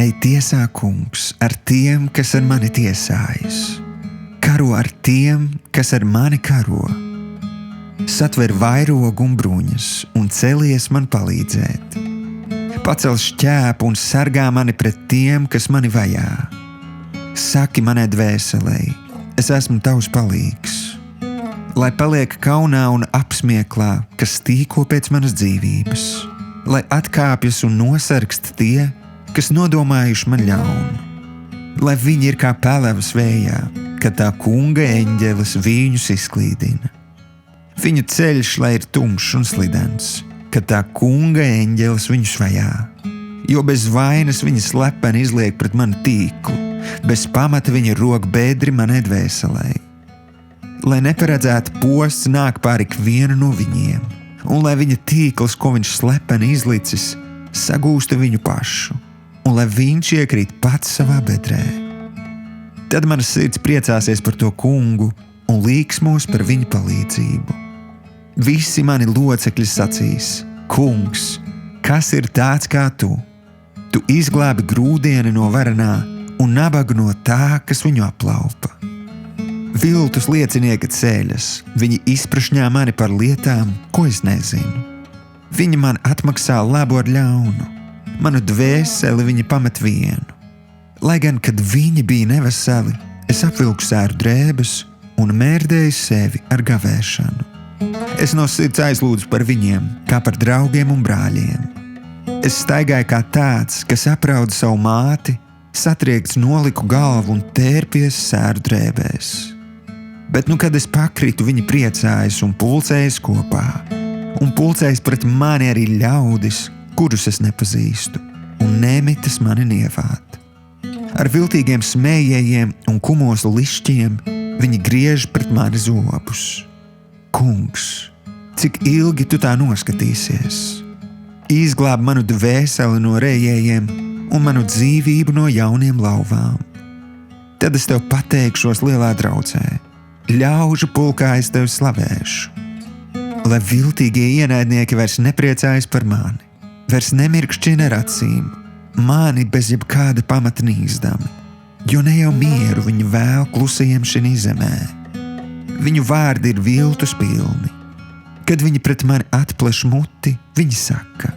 Ej tiesā, kungs, ar tiem, kas ar mani tiesājas. Karo ar tiem, kas ar mani karo. Satver vairogu un bruņas un celies man palīdzēt. Pacel šķēpu un sargā mani pret tiem, kas mani vajā. Saki manai dvēselei, es esmu tavs palīgs. Lai paliek kaunā un apsmieklā, kas tīko pēc manas dzīvības. Lai atkāpjas un nosargst tie, kas nodomājuši man ļaunu. Lai viņi ir kā pelevas vējā, kad tā kunga eņģelis viņus izklīdina. Viņu ceļš, lai ir tumšs un slidens, kad tā kunga eņģelis viņus vajā. Jo bez vainas viņi slepeni izliek pret mani tīklu, bez pamata viņi rok bedri manai dvēselei. Lai neparedzētu posts nāk pār ikvienu no viņiem, un lai viņa tīkls, ko viņš slepeni izlicis, sagūsta viņu pašu, un lai viņš iekrīt pats savā bedrē. Tad mana sirds priecāsies par to kungu un līksmos par viņa palīdzību. Visi mani locekļi sacīs: Kungs, kas ir tāds kā tu? Tu izglābi grūdieni no varenā un nabagu no tā, kas viņu aplaupa. Viltus liecinieki ceļas, viņi izprašņā mani par lietām, ko es nezinu. Viņi man atmaksā labu ar ļaunu, manu dvēseli viņi pamet vienu. Lai gan, kad viņi bija neveseli, es apvilku sēru drēbes un mērdēju sevi ar gavēšanu. Es no sirds aizlūdzu par viņiem, kā par draugiem un brāļiem. Es staigāju kā tāds, kas aprauda savu māti, satriekts noliku galvu un tērpies sēru drēbēs. Bet kad es pakritu, viņi priecājas un pulcējas kopā, un pulcējas pret mani arī ļaudis, kurus es nepazīstu, un nemitas mani nievāt. Ar viltīgiem smējējiem un kumosu lišķiem viņi griež pret mani zobus. Kungs, cik ilgi tu tā noskatīsies? Izglāb manu dvēseli no rējējiem un manu dzīvību no jauniem lauvām. Tad es tev pateikšos lielā draudzē. Ļaužu pulkā es tevi slavēšu. Lai viltīgie ienaidnieki vairs nepriecājas par mani, vairs nemirkšķina ar acīm, mani bez jebkāda pamata nīzdami, jo ne jau mieru viņi vēl klusajiem šinī zemē. Viņu vārdi ir viltus pilni. Kad viņi pret mani atpleš muti, viņi saka: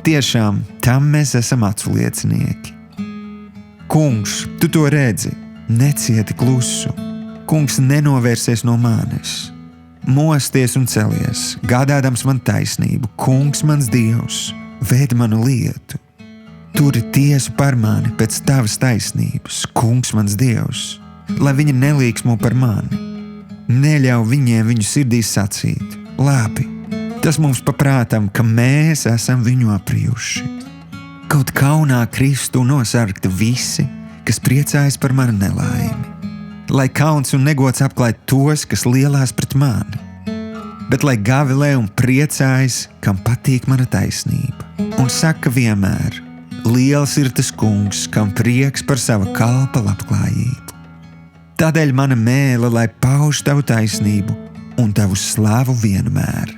tiešām tam mēs esam acu liecinieki. Kungs, tu to redzi, necieti klusu. Kungs nenovērsies no manis. Mosties un celies, gādādams man taisnību. Kungs, mans Dievs, ved manu lietu. Turi tiesu par mani pēc tavas taisnības. Kungs, mans Dievs, lai viņi nelīksmo par mani. Neļauj viņiem viņu sirdīs sacīt: labi, tas mums paprātam, ka mēs esam viņu aprijuši. Kaut kaunā kristu nosargti visi, kas priecājas par manu nelaimi. Lai kauns un negods apklāj tos, kas lielās pret mani, bet lai gavilē un priecājas, kam patīk mana taisnība, un saka vienmēr: liels ir tas kungs, kam prieks par sava kalpa labklājību. Tādēļ mana mēle, lai pauž tavu taisnību un tavu slavu vienmēr.